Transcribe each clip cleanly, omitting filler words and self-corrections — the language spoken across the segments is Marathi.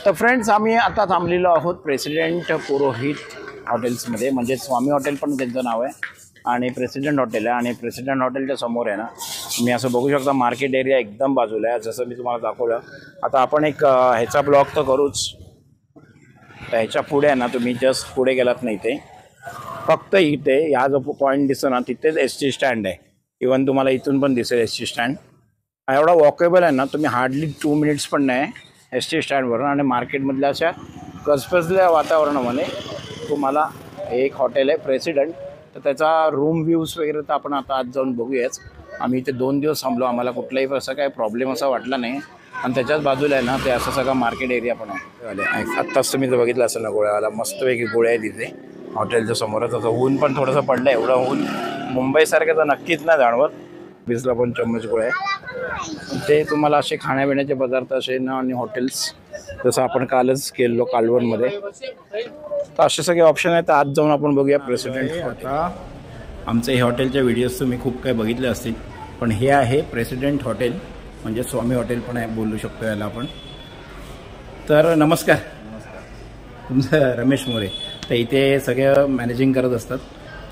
तर फ्रेंड्स, आम्ही आता थांबलेलो आहोत प्रेसिडेंट पुरोहित हॉटेल्समध्ये, म्हणजे स्वामी हॉटेल पण त्यांचं नाव आहे आणि प्रेसिडेंट हॉटेल आहे. आणि प्रेसिडेंट हॉटेलच्या समोर आहे ना, तुम्ही असं बघू शकता मार्केट एरिया एकदम बाजूला आहे, जसं मी तुम्हाला दाखवलं. आता आपण एक ह्याचा ब्लॉग तर करूच. तर ह्याच्या पुढे आहे ना, तुम्ही जस्ट पुढे गेलात नाही ते फक्त इथे ह्या जो पॉईंट दिसतो ना, तिथेच एस.टी स्टँड आहे. इवन तुम्हाला इथून पण दिसेल एस.टी स्टँड. एवढा वॉकेबल आहे ना, तुम्ही हार्डली 2 मिनिट्स पण नाही एस.टी स्टँडवरून. आणि मार्केटमधल्या अशा कसपसल्या वातावरणामध्ये तुम्हाला एक हॉटेल आहे प्रेसिडेंट. तर त्याचा रूम व्ह्यूज वगैरे तर आपण आता आज जाऊन बघूयाच. आम्ही इथे 2 दिवस थांबलो, आम्हाला कुठलाही असं काही प्रॉब्लेम असा वाटला नाही. आणि त्याच्याच बाजूला आहे ना, ते असं सगळं मार्केट एरिया पण आहे. आत्ताच तुम्ही जर बघितलं असेल ना, गोळ्यावाला मस्तपैकी गोळ्या आहे तिथे हॉटेलच्या समोरच. असं ऊन पण थोडंसं पडलं, एवढं ऊन मुंबईसारखं तर नक्कीच नाही जाणवत. बिसला पण चम्मच गोळ्या आहे ते. तुम्हाला असे खाण्यापिण्याचे पदार्थ असे ना, आणि हॉटेल्स जसं आपण कालच केलो कालवणमध्ये, तर असे सगळे ऑप्शन आहेत. तर आज जाऊन आपण बघूया प्रेसिडेंट. आता आमचे हे हॉटेलचे व्हिडिओज तुम्ही खूप काही बघितले असतील, पण हे आहे प्रेसिडेंट हॉटेल, म्हणजे स्वामी हॉटेल पण आहे बोलू शकतो याला आपण. तर नमस्कार. तुमचं रमेश मोरे. तर इथे सगळं मॅनेजिंग करत असतात.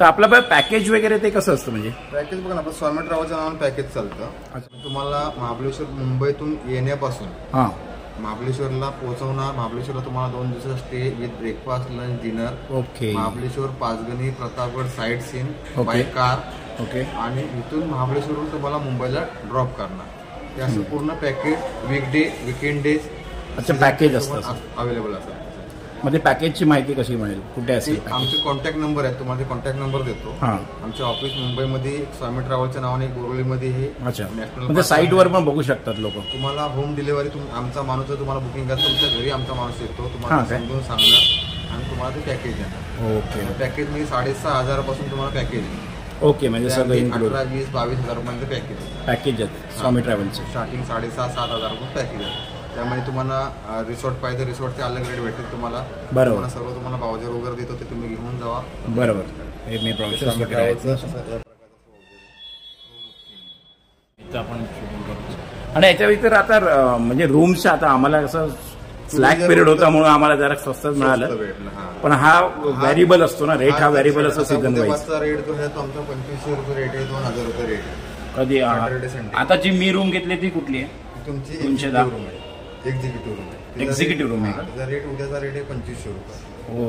तर आपलं पॅकेज वगैरे ते कसं असतं? म्हणजे पॅकेज बघा ना, आपलं स्वामी ट्रॅव्हलच्या नावानं पॅकेज चालतं. तुम्हाला महाबळेश्वर मुंबईतून येण्यापासून महाबळेश्वरला पोहोचवणार. महाबळेश्वरला तुम्हाला 2 दिवसाचा stay with breakfast, lunch, dinner. Okay. Mahabaleshwar, Panchgani, Pratapgad sightseeing by car. Okay. आणि इथून महाबळेश्वरवरून तुम्हाला मुंबईला ड्रॉप करणार. हे असं पूर्ण पॅकेज वीकडे, वीकेंड डेज अच्छा पॅकेज असतं अवेलेबल असतं. मध्ये पॅकेजची माहिती कशी मिळेल, कुठे असेल? आमचे कॉन्टॅक्ट नंबर आहेत, तुम्हाला कॉन्टॅक्ट नंबर देतो. आमचे ऑफिस मुंबईमध्ये स्वामी ट्रॅव्हलच्या नावाने बोरवलीमध्ये हे नॅशनल, म्हणजे साईटवर पण बघू शकतात लोक. तुम्हाला होम डिलिव्हरी आमचा माणूस तुम्हाला बुकिंग करतो, तुमच्या घरी आमचा माणूस येतो, तुम्हाला समजून सांगणार आणि तुम्हाला ते पॅकेज देणार. ओके. पॅकेज म्हणजे 6,500 पासून तुम्हाला पॅकेज आहे. ओके, म्हणजे सगळं 18, 20, 22,000 रुपयांचं पॅकेज आहे स्वामी ट्रॅव्हलचं. स्टार्टिंग 6,500-7,000 रुपये पॅकेज आहे. त्यामुळे तुम्हाला रिसॉर्ट पाहिजे, रिसॉर्टचे अलग रेट भेटतील तुम्हाला. बरोबर. सर्व तुम्हाला पावजर वगैरे देतो, ते तुम्ही घेऊन जावा. बरोबर. हे मी प्रोसेस आपण शूटिंग करतो. आणि याच्या व्यतिरिक्त आता म्हणजे रूम्सच्या आता आम्हाला कसं स्लॅक पिरियड होता म्हणून आम्हाला जरा स्वस्तच मिळालं. पण हा व्हेरिएबल असतो ना, रेट हा व्हेरिएबल असतो सीझन वाईज. रेट जो आहे तो आमचा 2500 रुपये रेट आहे, 2000 रुपये रेट आहे. कधी आता जी मी रूम घेतली ती कुठली आहे? तुमची 310 रूम आहे. एक्झिक्युटिव्ह रूम आहे. एक्झिक्युटिव्ह रूम आहे. त्याचा रेट उद्याचा रेट आहे 2500 रुपये. हो,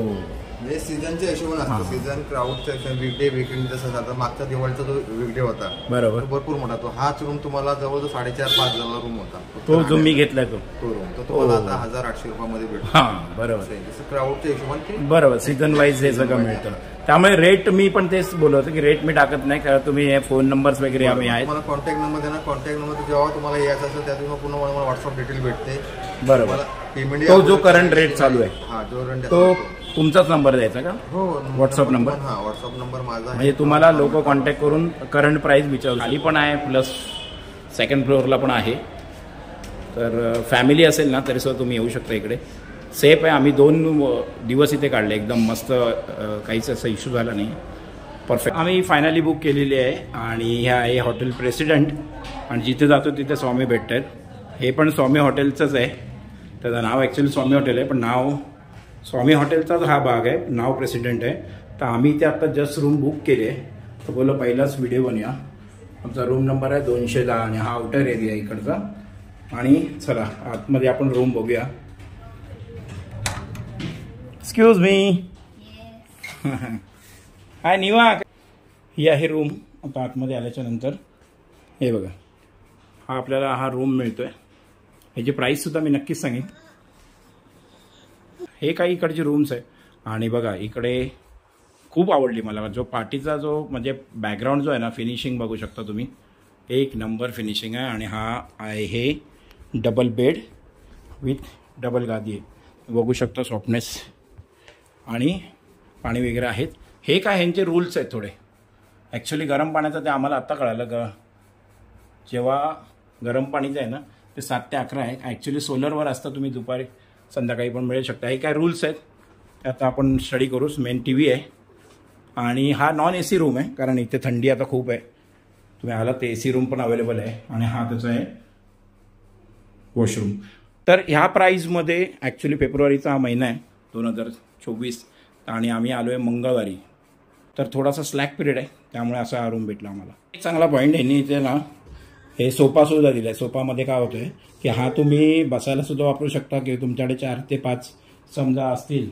म्हणजे सीझनच्या हिशोबाने असतो. सीझन क्राऊडच्या हिशोबाने वीकडे, वीकेंड जसं आता मागचा दिवाळीचा जो वीकडे होता बरोबर भरपूर मोठा, तो हाच रूम तुम्हाला जवळ 4.5-5 जणांना रूम होता. तो जो मी घेतलाय तो रूम तो तुम्हाला आता 1,800 रुपयामध्ये भेटतो. हा बरोबर. जसं क्राऊडच्या हिशोबाने बरोबर, सीझन वाईज हे सगळं मिळतं. त्यामुळे रेट मी पण तेच बोलत होतो की रेट मी टाकत नाही, कारण तुम्ही हे फोन नंबर्स वगैरे आम्ही आहेत. तुम्हाला कॉन्टॅक्ट नंबर देणार. कॉन्टॅक्ट नंबर जेव्हा तुम्हाला यायचं असेल त्यात तुम्हाला पुन्हा मला व्हॉट्सअप डिटेल भेटते. बरोबर. पेमेंट तो जो करंट रेट चालू आहे हा जो तो तुमचाच नंबर द्यायचा का? हो, व्हॉट्सअप नंबर. हा व्हॉट्सअप नंबर माझा. म्हणजे तुम्हाला लोक कॉन्टॅक्ट करून करंट प्राइस विचारू. खाली पण आहे, प्लस सेकंड फ्लोअरला पण आहे. तर फॅमिली असेल ना तरी सुद्धा तुम्ही येऊ शकता इकडे. सेफ आहे. आम्ही 2 दिवस इथे काढले, एकदम मस्त, काहीच असा इश्यू झाला नाही. परफेक्ट. आम्ही फायनली बुक केलेली आहे आणि ह्या आहे हॉटेल प्रेसिडेंट. आणि जिथे जातो तिथे स्वामी भेटत आहेत. हे पण स्वामी हॉटेलचंच आहे. त्याचं नाव ॲक्च्युली स्वामी हॉटेल आहे, पण नाव स्वामी हॉटेलचाच हा भाग आहे, नाव प्रेसिडेंट आहे. तर आम्ही इथे आता जस्ट रूम बुक केली आहे. तर बोललो पहिलाच व्हिडिओ बनूया. आमचा रूम नंबर आहे 210 आणि हा आउटर एरिया आहे इकडचा. आणि चला आतमध्ये आपण रूम बघूया. Excuse me. हाय निवा. ही आहे रूम. आता आतमध्ये आल्याच्या नंतर हे बघा, हा आपल्याला हा रूम मिळतोय. ह्याची प्राईससुद्धा मी नक्कीच सांगेन. हे काही इकडचे रूम्स आहे. आणि बघा इकडे खूप आवडली मला, जो पार्टीचा जो म्हणजे बॅकग्राऊंड जो आहे ना, फिनिशिंग बघू शकता तुम्ही, एक नंबर फिनिशिंग आहे. आणि हा आहे हे डबल बेड विथ डबल गादी आहे, बघू शकता सॉफ्टनेस. आणि पाणी वगैरे आहेत. हे काय ह्यांचे रूल्स आहेत थोडे. ॲक्च्युली गरम पाण्याचं ते आम्हाला आत्ता कळालं. जेव्हा गरम पाणीचं आहे ना ते 7 ते 11 आहे. ॲक्च्युली सोलरवर असतं, तुम्ही दुपारी संध्याकाळी पण मिळू शकता. हे काय रूल्स आहेत आता आपण स्टडी करूच. मेन टी व्ही आहे. आणि हा नॉन AC रूम आहे, कारण इथे थंडी आता खूप आहे. तुम्ही आला तर AC रूम पण अवेलेबल आहे. आणि हा त्याचा आहे वॉशरूम. तर ह्या प्राईजमध्ये ॲक्च्युली फेब्रुवारीचा हा महिना आहे 2024 आणि आम्ही आलो आहे मंगळवारी, तर थोडासा स्लॅक पिरियड आहे, त्यामुळे असा हा रूम भेटला आम्हाला. एक चांगला पॉईंट आहे, इथे ना हे सोफासुद्धा दिला आहे. सोफामध्ये काय होतं आहे की हा तुम्ही बसायलासुद्धा वापरू शकता, की तुमच्याकडे 4 ते 5 समजा असतील,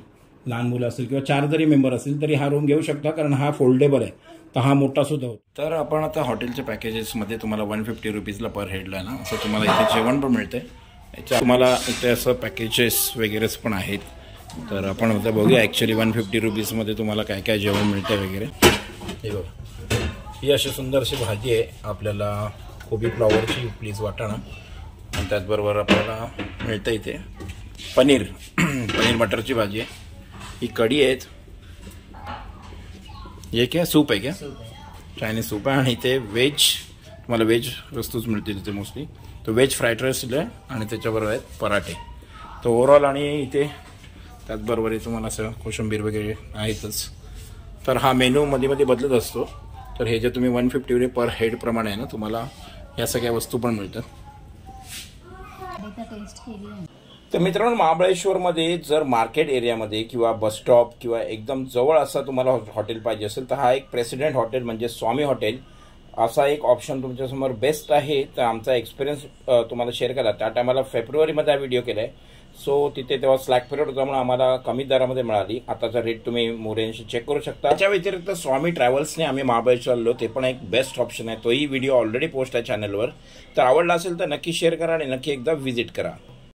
लहान मुलं असतील किंवा 4 जरी मेंबर असतील तरी हा रूम घेऊ शकता, कारण हा फोल्डेबल आहे, तर हा मोठासुद्धा होतो. तर आपण आता हॉटेलच्या पॅकेजेसमध्ये तुम्हाला 150 रुपीजला पर हेडला आहे ना, असं तुम्हाला इथे जेवण पण मिळतं. याच्या तुम्हाला इथे असं पॅकेजेस वगैरेच पण आहेत. तर आपण आता बघूया ॲक्च्युली 150 रुपीजमध्ये तुम्हाला काय काय जेवण मिळतं वगैरे. हे बघा, ही अशी सुंदरशी भाजी आहे आपल्याला, कोबी फ्लॉवरची प्लीज वाटाणा, आणि त्याचबरोबर आपल्याला मिळतं इथे पनीर मटरची भाजी आहे, ही कढी आहेत, हे क्या सूप आहे, क्या चायनीज सूप आहे, आणि इथे व्हेज तुम्हाला व्हेज वस्तूच मिळतील इथे मोस्टली. तो व्हेज फ्राईड राईस दिलं आहे आणि त्याच्याबरोबर आहेत पराठे. तर ओव्हरऑल आणि इथे त्याचबरोबर तुम्हाला असं कोशिंबीर वगैरे आहेतच. तर हा मेनू मध्ये मध्ये बदलत असतो. तर हे जे तुम्ही 150 पर हेड प्रमाणे आहे ना, तुम्हाला या सगळ्या वस्तू पण मिळतात. तर मित्रांनो, महाबळेश्वरमध्ये जर मार्केट एरियामध्ये किंवा बस स्टॉप किंवा एकदम जवळ असा तुम्हाला हॉटेल पाहिजे असेल, तर हा एक प्रेसिडेंट हॉटेल म्हणजे स्वामी हॉटेल असा एक ऑप्शन तुमच्यासमोर बेस्ट आहे. तर आमचा एक्सपिरियन्स तुम्हाला शेअर करा. त्या टायमाला फेब्रुवारीमध्ये हा व्हिडिओ केला आहे. सो तिथे तेव्हा स्लॅक पिरियड होता म्हणून आम्हाला कमी दरामध्ये मिळाली. आताचा रेट तुम्ही मोरेंशी चेक करू शकता. त्याच्या व्यतिरिक्त स्वामी ट्रॅव्हल्सने आम्ही महाबळेश्वर आलो, ते पण एक बेस्ट ऑप्शन आहे. तोही व्हिडिओ ऑलरेडी पोस्ट आहे चॅनलवर. तर आवडला असेल तर नक्की शेअर करा आणि नक्की एकदा व्हिजिट करा.